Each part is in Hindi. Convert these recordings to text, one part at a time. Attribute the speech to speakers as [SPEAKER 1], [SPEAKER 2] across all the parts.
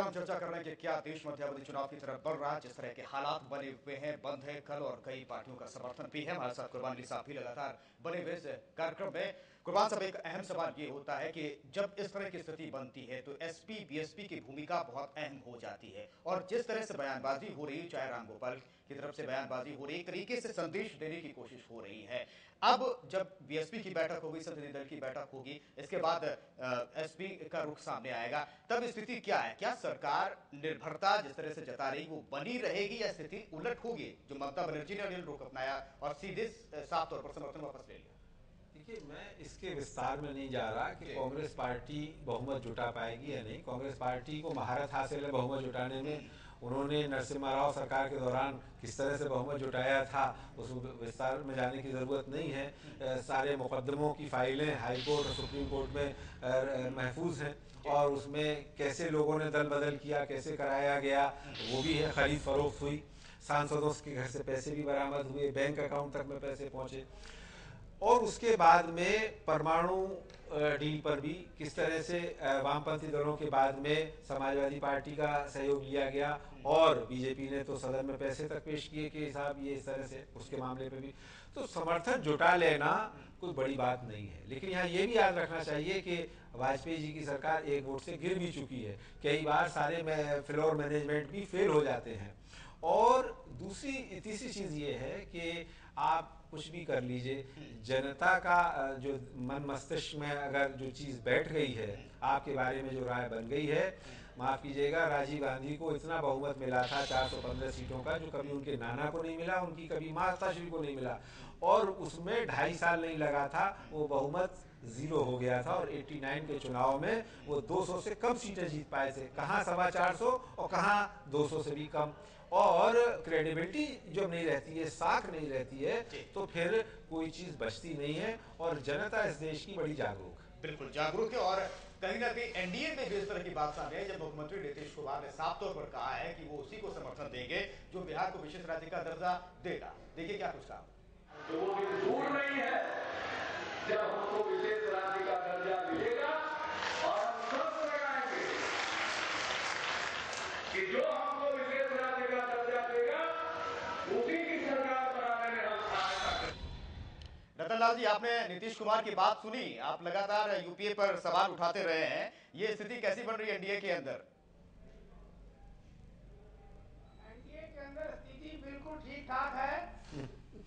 [SPEAKER 1] हम चर्चा कर रहे हैं कि क्या देश मध्यावधि चुनाव की तरफ बढ़ रहा है। जिस तरह के हालात बने हुए हैं, बंद है कल और कई पार्टियों का समर्थन भी है। हमारे साथ कुर्बान अली साहब भी लगातार बने हुए इस कार्यक्रम में। कुर्बान साहब, एक अहम सवाल ये होता है कि जब इस तरह की स्थिति बनती है तो एसपी बीएसपी की भूमिका बहुत अहम हो जाती है, और जिस तरह से बयानबाजी हो रही है, चाहे रामगोपाल की तरफ से बयानबाजी हो रही है, एक तरीके से संदेश देने की कोशिश हो रही है। अब जब बीएसपी की बैठक होगी, संसदीय दल की बैठक होगी, इसके बाद एसपी का रुख सामने आएगा, तब स्थिति क्या है? क्या सरकार निर्भरता जिस तरह से जता रही वो बनी रहेगी या स्थिति उलट होगी? जो ममता बनर्जी ने अनिल रुख अपनाया और सीधे साफ तौर पर समर्थन वापस ले लिया।
[SPEAKER 2] देखिए, मैं इसके विस्तार में नहीं जा रहा कि कांग्रेस पार्टी बहुमत जुटा पाएगी या नहीं। कांग्रेस पार्टी को महारत हासिल है बहुमत जुटाने में। उन्होंने नरसिम्हा राव सरकार के दौरान किस तरह से बहुमत जुटाया था, उस विस्तार में जाने की ज़रूरत नहीं है। सारे मुकदमों की फाइलें हाई कोर्ट और सुप्रीम कोर्ट में महफूज हैं, और उसमें कैसे लोगों ने दल बदल किया, कैसे कराया गया, वो भी है। खरीद फरोख्त हुई, सांसदों के घर से पैसे भी बरामद हुए, बैंक अकाउंट तक में पैसे पहुँचे, और उसके बाद में परमाणु डील पर भी किस तरह से वामपंथी दलों के बाद में समाजवादी पार्टी का सहयोग लिया गया, और बीजेपी ने तो सदन में पैसे तक पेश किए कि साहब ये इस तरह से, उसके मामले पे भी तो समर्थन जुटा लेना कोई बड़ी बात नहीं है। लेकिन यहाँ ये भी याद रखना चाहिए कि वाजपेयी जी की सरकार एक वोट से गिर भी चुकी है। कई बार सारे फ्लोर मैनेजमेंट भी फेल हो जाते हैं। और तीसरी चीज़ ये है कि आप कुछ भी कर लीजिए, जनता का जो मन मस्तिष्क में अगर जो चीज़ बैठ गई है, आपके बारे में जो राय बन गई है, माफ़ कीजिएगा, राजीव गांधी को इतना बहुमत मिला था 415 सीटों का, जो कभी उनके नाना को नहीं मिला, उनकी कभी माताश्री को नहीं मिला, और उसमें 2.5 साल नहीं लगा था, वो बहुमत जीरो हो गया था। और 89 के चुनाव में वो 200 से कम सीटें जीत पाए थे, कहाँ 450 और कहाँ 200 से भी कम। और क्रेडिबिलिटी जब नहीं रहती है, साख नहीं रहती है, तो फिर कोई चीज़ बचती नहीं है। और जनता इस देश की बड़ी जागरूक,
[SPEAKER 1] बिल्कुल जागरूक है। और कहीं ना कहीं एनडीए में भी इस तरह की बात सामने है, जब मुख्यमंत्री नीतीश कुमार ने साफ तौर पर कहा है कि वो उसी को समर्थन देंगे जो बिहार को विशेष राज्य का दर्जा देगा। देखिए क्या कुछ कहा।
[SPEAKER 3] तो वो भी दूर नहीं है जब हमको विशेष राज्य का दर्जा मिलेगा, और हम सब लगाएंगे कि जो हमको विशेष राज्य का दर्जा देगा उसी की सरकार बनाने में हम सहायता करेंगे।
[SPEAKER 1] रतनलाल जी, आपने नीतीश कुमार की बात सुनी, आप लगातार यूपीए पर सवाल उठाते रहे हैं, ये स्थिति कैसी बन रही है एनडीए के अंदर?
[SPEAKER 4] एनडीए के अंदर स्थिति बिल्कुल ठीक ठाक है।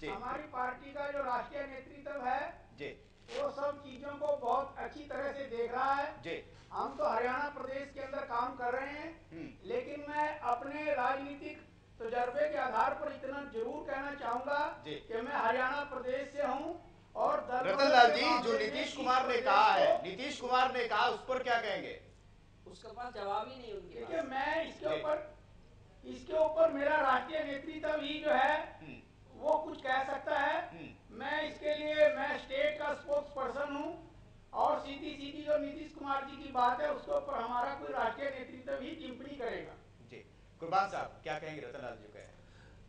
[SPEAKER 4] हमारी पार्टी का जो राष्ट्रीय नेतृत्व है
[SPEAKER 1] जी,
[SPEAKER 4] वो सब चीजों को बहुत अच्छी तरह से देख रहा है
[SPEAKER 1] जी।
[SPEAKER 4] हम तो हरियाणा प्रदेश के अंदर काम कर रहे हैं, लेकिन मैं अपने राजनीतिक तजर्बे के आधार पर इतना जरूर कहना चाहूंगा कि मैं हरियाणा प्रदेश से हूं। और
[SPEAKER 1] रतनलाल जी, जो नीतीश कुमार ने कहा है, नीतीश कुमार ने कहा, उस पर क्या कहेंगे?
[SPEAKER 5] उसके पास जवाब ही नहीं उनके
[SPEAKER 4] देखिए, मैं इसके ऊपर मेरा राष्ट्रीय नेतृत्व ही जो है वो कुछ कह सकता है। मैं इसके लिए मैं स्टेट का स्पोक्स पर्सन हूँ, और सीधी जो नीतीश कुमार जी की बात है उसके ऊपर हमारा कोई राष्ट्रीय नेतृत्व ही टिप्पणी करेगा।
[SPEAKER 1] जी, कुर्बान साहब क्या कहेंगे? रतनलाल जी कहें।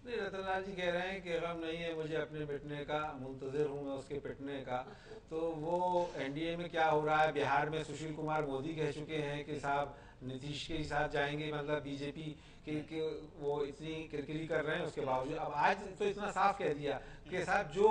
[SPEAKER 2] नहीं, रतनलाल जी कह रहे हैं कि गम नहीं है मुझे अपने पिटने का, मुंतजिर हूँ मैं उसके पिटने का। तो वो एनडीए में क्या हो रहा है, बिहार में सुशील कुमार मोदी कह चुके हैं कि साहब नीतीश के साथ जाएंगे, मतलब बीजेपी के वो इतनी किरकिरी कर रहे हैं, उसके बावजूद अब आज तो इतना साफ कह दिया कि साहब जो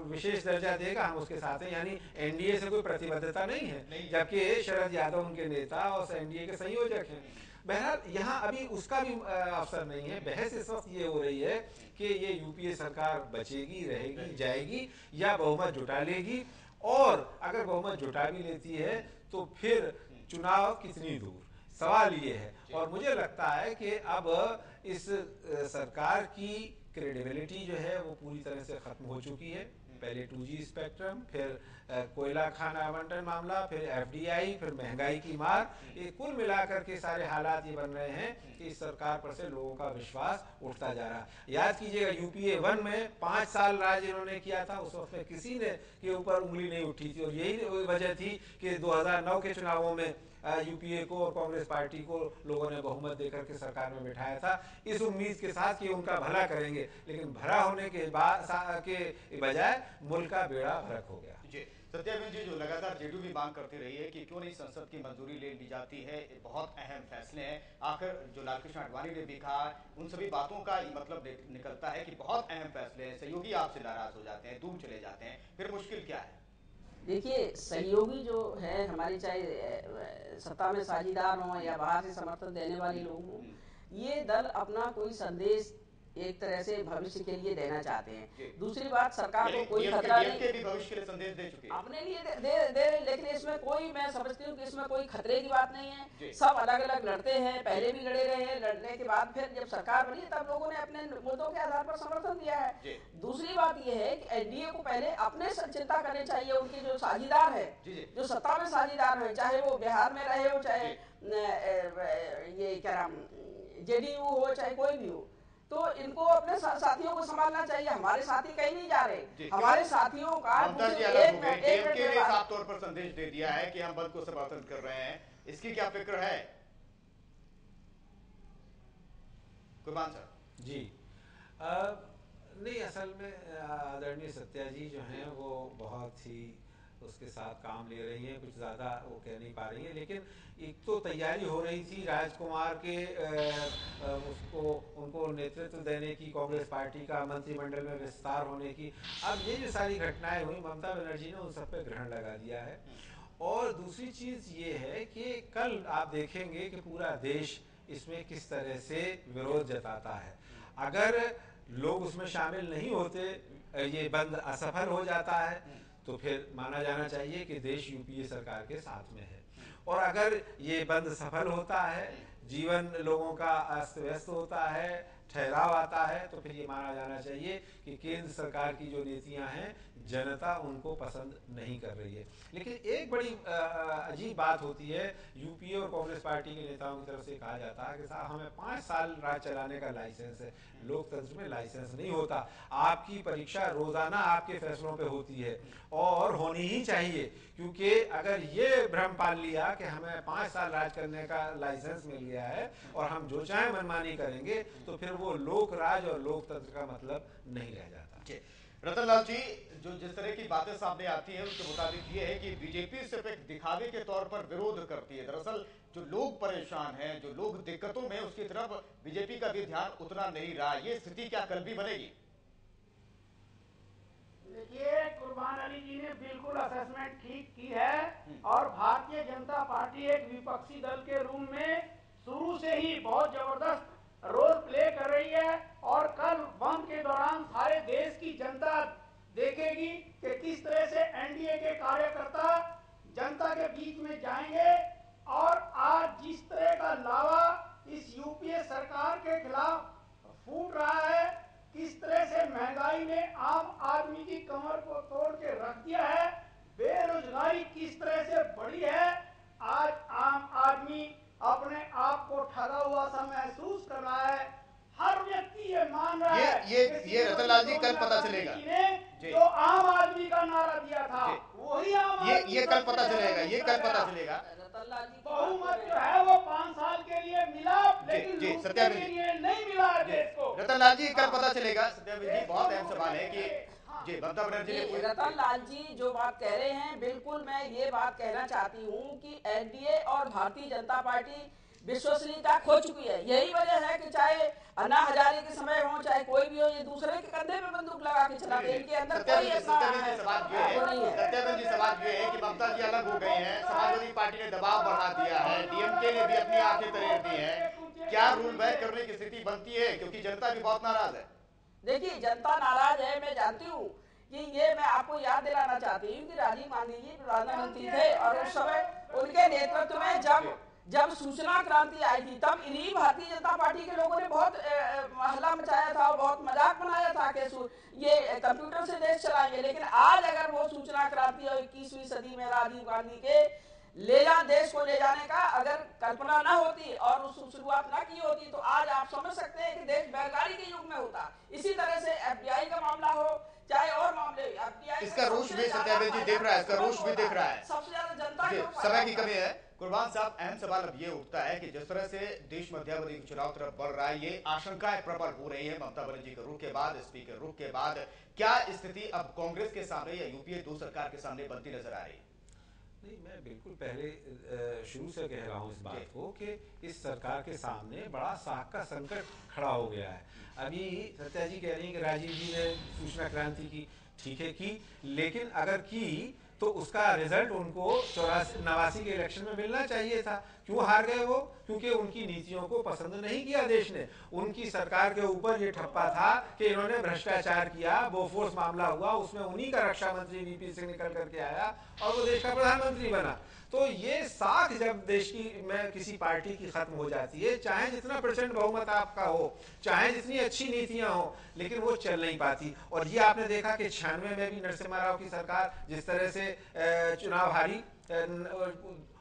[SPEAKER 2] विशेष दर्जा देगा हम उसके साथ हैं। यानी एनडीए से कोई प्रतिबद्धता नहीं है, जबकि शरद यादव उनके नेता और एनडीए के संयोजक हैं। बहरहाल यहाँ अभी उसका भी अवसर नहीं है। बहस इस वक्त ये हो रही है कि ये यूपीए सरकार बचेगी, रहेगी, जाएगी, या बहुमत जुटा लेगी, और अगर बहुमत जुटा भी लेती है तो फिर चुनाव कितनी दूर, सवाल ये है। और मुझे लगता है कि अब इस सरकार की क्रेडिबिलिटी जो है वो पूरी तरह से खत्म हो चुकी है। पहले 2G स्पेक्ट्रम, फिर कोयला खान आवंटन मामला, फिर एफडीआई, फिर महंगाई की मार, ये कुल मिलाकर के सारे हालात ये बन रहे हैं कि इस सरकार पर से लोगों का विश्वास उठता जा रहा है। याद कीजिएगा, यूपीए 1 में 5 साल राज इन्होंने किया था, उस वक्त में किसी ने के ऊपर उंगली नहीं उठी थी, और यही वजह थी कि 2009 के चुनावों में यूपीए को और कांग्रेस पार्टी को लोगों ने बहुमत देकर के सरकार में बिठाया था, इस उम्मीद के साथ कि उनका भला करेंगे, लेकिन भला होने के बाद के बजाय मुल्क का बेड़ा गर्क हो गया।
[SPEAKER 1] जी सत्याबेन जी, जो लगातार जेडीयू भी मांग करती रही है कि क्यों नहीं संसद की मंजूरी ले ली जाती है, बहुत अहम फैसले हैं। आखिर जो लालकृष्ण आडवाणी ने भी कहा, उन सभी बातों का मतलब निकलता है कि बहुत अहम फैसले हैं, सहयोगी आपसे नाराज हो जाते हैं, दूर चले जाते हैं, फिर मुश्किल क्या है?
[SPEAKER 5] देखिए, सहयोगी जो है हमारी, चाहे सत्ता में साझीदार हों या बाहर से समर्थन देने वाले लोग हों, ये दल अपना कोई संदेश एक तरह से भविष्य के लिए देना चाहते हैं। दूसरी बात, सरकार को कोई खतरा नहीं,
[SPEAKER 1] भी भविष्य के लिए संदेश दे चुके हैं,
[SPEAKER 5] अपने लिए दे रहे, लेकिन इसमें कोई, मैं समझती हूँ कि इसमें कोई खतरे की बात नहीं है। सब अलग अलग लड़ते हैं, पहले भी लड़े रहे हैं, लड़ने के बाद फिर जब सरकार बनी तब लोगों ने अपने मुद्दों के आधार पर समर्थन दिया है। दूसरी बात यह है कि एनडीए को पहले अपने चिंता करनी चाहिए, उनके जो साझीदार है, जो सत्ता में साझीदार है, चाहे वो बिहार में रहे हो, चाहे ये क्या नाम जेडीयू हो, चाहे कोई भी हो, तो इनको अपने साथियों को संभालना चाहिए। हमारे साथी कहीं नहीं जा रहे, हमारे साथियों का
[SPEAKER 1] साफ तौर पर संदेश दे दिया है कि हम बंद को समर्थन कर रहे हैं, इसकी क्या फिक्र है कुर्बान साहब?
[SPEAKER 2] जी नहीं, असल में आदरणीय सत्या जी जो हैं वो बहुत ही उसके साथ काम ले रही हैं, कुछ ज़्यादा वो कह नहीं पा रही हैं, लेकिन एक तो तैयारी हो रही थी राजकुमार के उनको नेतृत्व देने की, कांग्रेस पार्टी का मंत्रिमंडल में विस्तार होने की। अब ये जो सारी घटनाएं हुई, ममता बनर्जी ने उन सब पे ग्रहण लगा दिया है। और दूसरी चीज़ ये है कि कल आप देखेंगे कि पूरा देश इसमें किस तरह से विरोध जताता है। अगर लोग उसमें शामिल नहीं होते, ये बंद असफल हो जाता है, तो फिर माना जाना चाहिए कि देश यूपीए सरकार के साथ में है। और अगर ये बंद सफल होता है, जीवन लोगों का अस्त व्यस्त होता है, ठहराव आता है, तो फिर ये माना जाना चाहिए कि केंद्र सरकार की जो नीतियां हैं जनता उनको पसंद नहीं कर रही है। लेकिन एक बड़ी अजीब बात होती है, यूपीए और कांग्रेस पार्टी के नेताओं की तरफ से कहा जाता है कि साहब हमें 5 साल राज चलाने का लाइसेंस है। लोकतंत्र में लाइसेंस नहीं होता, आपकी परीक्षा रोजाना आपके फैसलों पे होती है और होनी ही चाहिए, क्योंकि अगर ये भ्रम पाल लिया कि हमें 5 साल राज करने का लाइसेंस मिल गया है और हम जो चाहे मनमानी करेंगे, तो फिर वो लोक राज और लोकतंत्र का मतलब नहीं रह जाता।
[SPEAKER 1] रतन लाल जी, जो जिस तरह की बातें सामने आती हैं उसके मुताबिक ये है कि बीजेपी सिर्फ एक दिखावे के तौर पर विरोध करती है। दरअसल जो लोग परेशान हैं, जो लोग दिक्कतों में, उसकी तरफ बीजेपी का भी ध्यान उतना नहीं रहा। ये स्थिति क्या कल भी बनेगी?
[SPEAKER 4] देखिए, कुर्बान अली जी ने बिल्कुल असेसमेंट ठीक की है और भारतीय जनता पार्टी एक विपक्षी दल के रूप में शुरू से ही बहुत जबरदस्त रोल प्ले कर रही है। और कल बंद के दौरान सारे देश की जनता देखेगी कि किस तरह से एनडीए के कार्यकर्ता जनता के बीच में जाएंगे। और आज जिस तरह का लावा इस यूपीए सरकार के खिलाफ फूट रहा है, किस तरह से महंगाई ने आम आदमी की कमर को तोड़ के रख दिया है, बेरोजगारी किस तरह से बढ़ी है, आज आम आदमी अपने आप को ठगा हुआ सा महसूस कर रहा है। हर व्यक्ति ये मान रहा है
[SPEAKER 1] ये रतनलाल जी कल पता चलेगा,
[SPEAKER 4] जो आम आदमी का नारा दिया था वही आम
[SPEAKER 1] ये कल पता चलेगा, ये कल पता चलेगा।
[SPEAKER 4] बहुमत जो है वो 5 साल के लिए मिला, लेकिन सत्याग्रह के लिए नहीं मिला देश को।
[SPEAKER 1] रतनलाल जी कल पता चलेगा। सत्याग्रह जी, बहुत अहम सवाल है कि जी ममता बनर्जी ने,
[SPEAKER 5] रतन लाल जी जो बात कह रहे हैं, बिल्कुल मैं ये बात कहना चाहती हूँ कि एनडीए और भारतीय जनता पार्टी विश्वसनीयता खो चुकी है। यही वजह है कि चाहे अन्ना हजारे के समय हो, चाहे कोई भी हो, ये दूसरे के कंधे पे बंदूक लगा के चलाते हैं। इनके अंदर कोई ऐसा नहीं है।
[SPEAKER 1] सत्याग्रह जी सवाल ये है कि ममता जी अलग हो गई हैं, समाजवादी पार्टी ने दबाव बढ़ा दिया है, डीएमके ने भी अपनी आंखें तरेर दी है। क्या रूल बैक करने की स्थिति बनती है, क्योंकि जनता भी बहुत नाराज है?
[SPEAKER 5] देखिए, जनता नाराज है, मैं जानती हूँ कि ये मैं आपको याद दिलाना चाहती हूँ कि राजीव गांधी जी प्रधानमंत्री थे और उस समय उनके नेतृत्व में जब सूचना क्रांति आई थी, तब इन्हीं भारतीय जनता पार्टी के लोगों ने बहुत हल्ला मचाया था और बहुत मजाक बनाया था कि ये कंप्यूटर से देश चलाएंगे। लेकिन आज अगर वो सूचना क्रांति और 21वीं सदी में राजीव गांधी के देश को ले जाने का अगर कल्पना न होती और उस शुरुआत न की होती, तो आज आप समझ सकते हैं कि देश बैलगाड़ी के युग में होता। इसी तरह से एफडीआई का मामला हो, चाहे और मामले, एफडीआई
[SPEAKER 1] इसका रोष भी सत्याग्रह जी देख रहा है, इसका रोष भी देख रहा है।
[SPEAKER 5] सबसे ज्यादा जनता
[SPEAKER 1] समय की कमी है। कुर्बान साहब, अहम सवाल अब ये उठता है कि जिस तरह से देश मध्यावधि चुनाव तरफ बढ़ रहा है, ये आशंकाएं प्रबल हो रही है ममता बनर्जी के रुख के बाद, एसपी के रुख के बाद, क्या स्थिति अब कांग्रेस के सामने या यूपीए 2 सरकार के सामने बनती नजर आ रही है?
[SPEAKER 2] नहीं, मैं बिल्कुल पहले शुरू से कह रहा हूँ इस बात को कि इस सरकार के सामने बड़ा साख का संकट खड़ा हो गया है। अभी सत्या जी कह रही हैं कि राजीव जी ने सूचना क्रांति की, ठीक है की, लेकिन अगर की तो उसका रिजल्ट उनको 89 के इलेक्शन में मिलना चाहिए था। क्यों हार गए वो? क्योंकि उनकी नीतियों को पसंद नहीं किया देश ने। उनकी सरकार के ऊपर ये ठप्पा था कि इन्होंने भ्रष्टाचार किया, बोफोर्स मामला हुआ, उसमें उन्हीं का रक्षा मंत्री वीपी सिंह निकल करके आया और वो देश का प्रधानमंत्री बना। तो ये साख जब देश की में किसी पार्टी की खत्म हो जाती है, चाहे जितना % बहुमत आपका हो, चाहे जितनी अच्छी नीतियां हो, लेकिन वो चल नहीं पाती। और ये आपने देखा कि 96 में भी नरसिम्हा राव की सरकार जिस तरह से चुनाव हारी,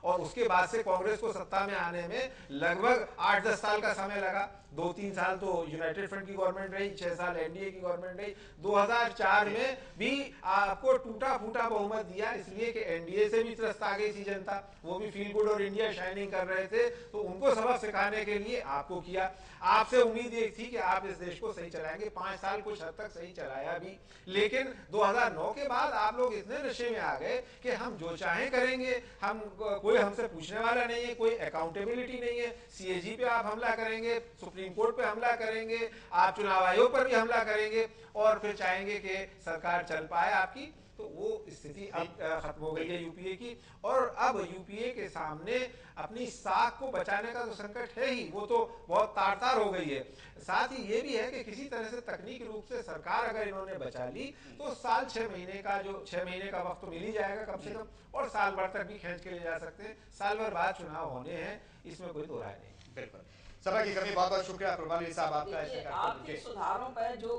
[SPEAKER 2] और उसके बाद से कांग्रेस को सत्ता में आने में लगभग 8-10 साल का समय लगा। 2-3 साल तो यूनाइटेड फ्रंट की गवर्नमेंट रही, 6 साल एनडीए की गवर्नमेंट रही। 2004 में भी आपको टूटा फूटा बहुमत दिया, इसलिए कि एनडीए से भी त्रस्त आ गई थी जनता, वो भी फील गुड और इंडिया शाइनिंग कर रहे थे, तो उनको सबक सिखाने के लिए आपको किया। आपसे उम्मीद एक थी कि आप इस देश को सही चलाएंगे, 5 साल कुछ हद तक सही चलाया भी, लेकिन 2009 के बाद आप लोग इतने नशे में आ गए कि हम जो चाहें करेंगे, हम कोई हमसे पूछने वाला नहीं है, कोई अकाउंटेबिलिटी नहीं है। सीएजी पे आप हमला करेंगे, सुप्रीम कोर्ट पे हमला करेंगे, आप चुनाव आयोग पर भी हमला करेंगे और फिर चाहेंगे कि सरकार चल पाए आपकी। तो वो स्थिति अब खत्म हो गई है यूपीए की। और अब यूपीए के सामने अपनी साख को बचाने का तो संकट है ही, वो तो बहुत तार-तार हो गई है। साथ ही ये भी है कि किसी तरह से तकनीकी रूप से सरकार अगर इन्होंने बचा ली तो साल 6 महीने का जो 6 महीने का वक्त तो मिल ही जाएगा कम से कम, और साल भर तक भी खींच के ले जा सकते हैं। साल भर बाद चुनाव होने हैं, इसमें कोई दो राय नहीं।
[SPEAKER 1] बिल्कुल। समय की कमी, बहुत बहुत शुक्रिया कुर्बानी साहब आपका।
[SPEAKER 5] आर्थिक सुधारों पर जो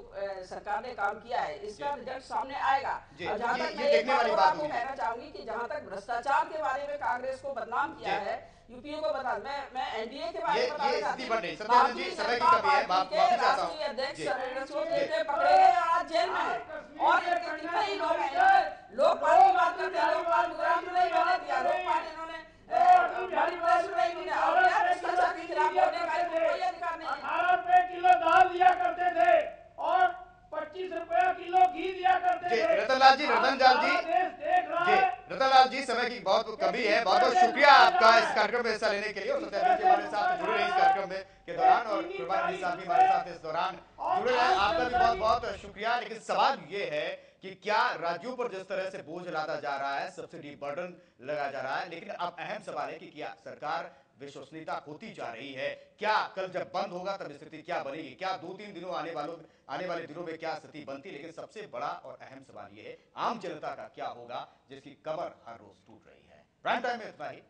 [SPEAKER 5] सरकार ने काम किया है, इसका रिजल्ट सामने आएगा। और जहाँ तक मैं
[SPEAKER 1] देखने वाली बात
[SPEAKER 5] आपको कहना चाहूंगी कि जहाँ तक भ्रष्टाचार के बारे में कांग्रेस को बदनाम किया है, यूपीए को बता, मैं एनडीए के बारे में बताना चाहती हूँ। भारतीय जनता पार्टी के राष्ट्रीय अध्यक्ष पकड़े गए और आज जेल में है, और कितने ही लोग हैं। लोकपाल की बात करते हैं, लोकपाल गुजरात में नहीं बना दिया, लोकपाल इन्होंने बड़ी प्रदेश में नहीं, और क्या भ्रष्टाचार के खिलाफ बोलने का कोई अधिकार नहीं।
[SPEAKER 4] 18 रुपए किलो दाल दिया करते थे और 25 रुपया किलो घी दिया करते थे।
[SPEAKER 1] रतनलाल जी, रतनलाल जी, समय की बहुत कमी है। बहुत बहुत शुक्रिया आपका इस कार्यक्रम में हिस्सा लेने के लिए, और सत्याग्रह के हमारे साथ जुड़े रहे इस कार्यक्रम में के दौरान, और कुर्बानी साहब भी हमारे साथ इस दौरान जुड़े रहे। आपका भी बहुत बहुत शुक्रिया। लेकिन सवाल ये है कि क्या राज्यों पर जिस तरह से बोझ लादा जा रहा है, सब्सिडी बर्डन लगा जा रहा है, लेकिन अब अहम सवाल है कि क्या सरकार विश्वसनीयता होती जा रही है? क्या कल जब बंद होगा तब स्थिति क्या बनेगी? क्या 2-3 दिनों आने वाले दिनों में क्या स्थिति बनती? लेकिन सबसे बड़ा और अहम सवाल यह है, आम जनता का क्या होगा जिसकी कमर हर रोज टूट रही है। प्राइम टाइम में इतना ही।